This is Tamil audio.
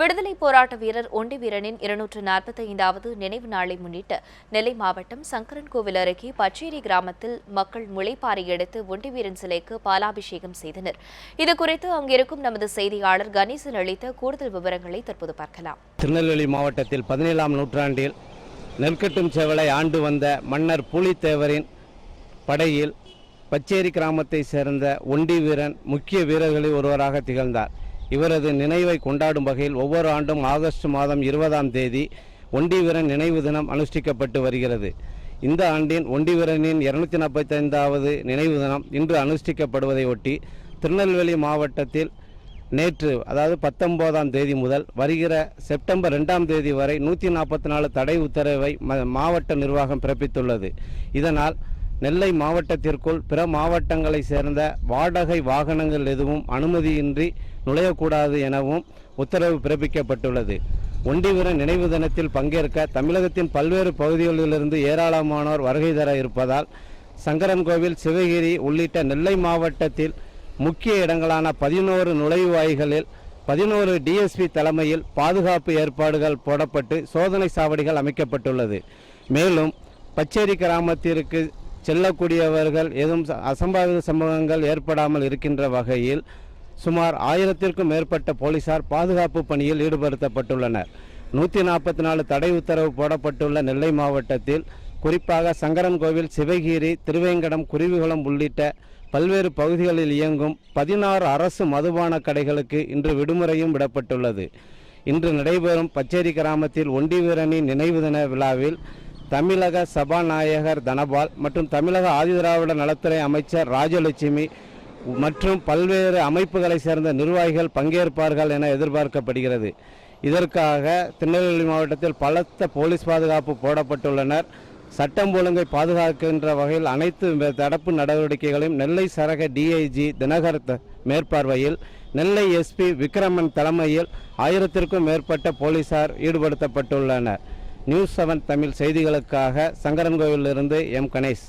விடுதலை போராட்ட வீரர் ஒண்டி வீரனின் 245வது நினைவு நாளை முன்னிட்டு நெல்லை மாவட்டம் சங்கரன்கோவில் அருகே பச்சேரி கிராமத்தில் மக்கள் முளைப்பாறை எடுத்து ஒண்டி வீரன் சிலைக்கு பாலாபிஷேகம் செய்தனர். இதுகுறித்து அங்கிருக்கும் நமது செய்தியாளர் கணேசன் அளித்த கூடுதல் விவரங்களை தற்போது பார்க்கலாம். திருநெல்வேலி மாவட்டத்தில் 17ஆம் நூற்றாண்டில் நெற்கட்டும் செவலை ஆண்டு வந்த மன்னர் பூலித்தேவரின் படையில் பச்சேரி கிராமத்தை சேர்ந்த ஒண்டி வீரன் முக்கிய வீரர்களில் ஒருவராக திகழ்ந்தார். இவரது நினைவை கொண்டாடும் வகையில் ஒவ்வொரு ஆண்டும் ஆகஸ்ட் மாதம் 20ஆம் தேதி ஒண்டி வீரன் நினைவு தினம் அனுஷ்டிக்கப்பட்டு வருகிறது. இந்த ஆண்டின் ஒண்டி வீரனின் 245வது நினைவு தினம் இன்று அனுஷ்டிக்கப்படுவதை ஒட்டி திருநெல்வேலி மாவட்டத்தில் நேற்று அதாவது 19ஆம் தேதி முதல் வருகிற செப்டம்பர் 2ஆம் தேதி வரை 144 தடை உத்தரவை மாவட்ட நிர்வாகம் பிறப்பித்துள்ளது. இதனால் நெல்லை மாவட்டத்திற்குள் பிற மாவட்டங்களை சேர்ந்த வாடகை வாகனங்கள் எதுவும் அனுமதியின்றி நுழையக்கூடாது எனவும் உத்தரவு பிறப்பிக்கப்பட்டுள்ளது. ஒண்டி வீரன் நினைவு தினத்தில் பங்கேற்க தமிழகத்தின் பல்வேறு பகுதிகளிலிருந்து ஏராளமானோர் வருகை தர இருப்பதால் சங்கரன்கோவில், சிவகிரி உள்ளிட்ட நெல்லை மாவட்டத்தில் முக்கிய இடங்களான 11 நுழைவாய்களில் 11 டிஎஸ்பி தலைமையில் பாதுகாப்பு ஏற்பாடுகள் போடப்பட்டு சோதனை சாவடிகள் அமைக்கப்பட்டுள்ளது. மேலும் பச்சேரி கிராமத்திற்கு செல்லக்கூடியவர்கள் ஏதும் அசம்பாவித சம்பவங்கள் ஏற்படாமல் இருக்கின்ற வகையில் சுமார் 1000க்கும் மேற்பட்ட போலீசார் பாதுகாப்பு பணியில் ஈடுபடுத்தப்பட்டுள்ளனர். 144 தடை உத்தரவு போடப்பட்டுள்ள நெல்லை மாவட்டத்தில் குறிப்பாக சங்கரன்கோவில், சிவகிரி, திருவேங்கடம், குருவிகுளம் உள்ளிட்ட பல்வேறு பகுதிகளில் இயங்கும் 16 அரசு மதுபான கடைகளுக்கு இன்று விடுமுறையும் விடப்பட்டுள்ளது. இன்று நடைபெறும் பச்சேரி கிராமத்தில் ஒண்டி வீரனின் நினைவு தின விழாவில் தமிழக சபாநாயகர் தனபால் மற்றும் தமிழக ஆதிதிராவிட நலத்துறை அமைச்சர் ராஜலட்சுமி மற்றும் பல்வேறு அமைப்புகளை சேர்ந்த நிர்வாகிகள் பங்கேற்பார்கள் என எதிர்பார்க்கப்படுகிறது. இதற்காக திருநெல்வேலி மாவட்டத்தில் பலத்த போலீஸ் பாதுகாப்பு போடப்பட்டுள்ளனர். சட்டம் ஒழுங்கை பாதுகாக்கின்ற வகையில் அனைத்து தடுப்பு நடவடிக்கைகளையும் நெல்லை சரக டிஐஜி தினகர் மேற்பார்வையில் நெல்லை எஸ்பி விக்ரமன் தலைமையில் 1000க்கும் மேற்பட்ட போலீசார் ஈடுபடுத்தப்பட்டுள்ளனர். நியூஸ் 7 தமிழ் செய்திகளுக்காக சங்கரன்கோவிலிருந்து எம். கணேஷ்.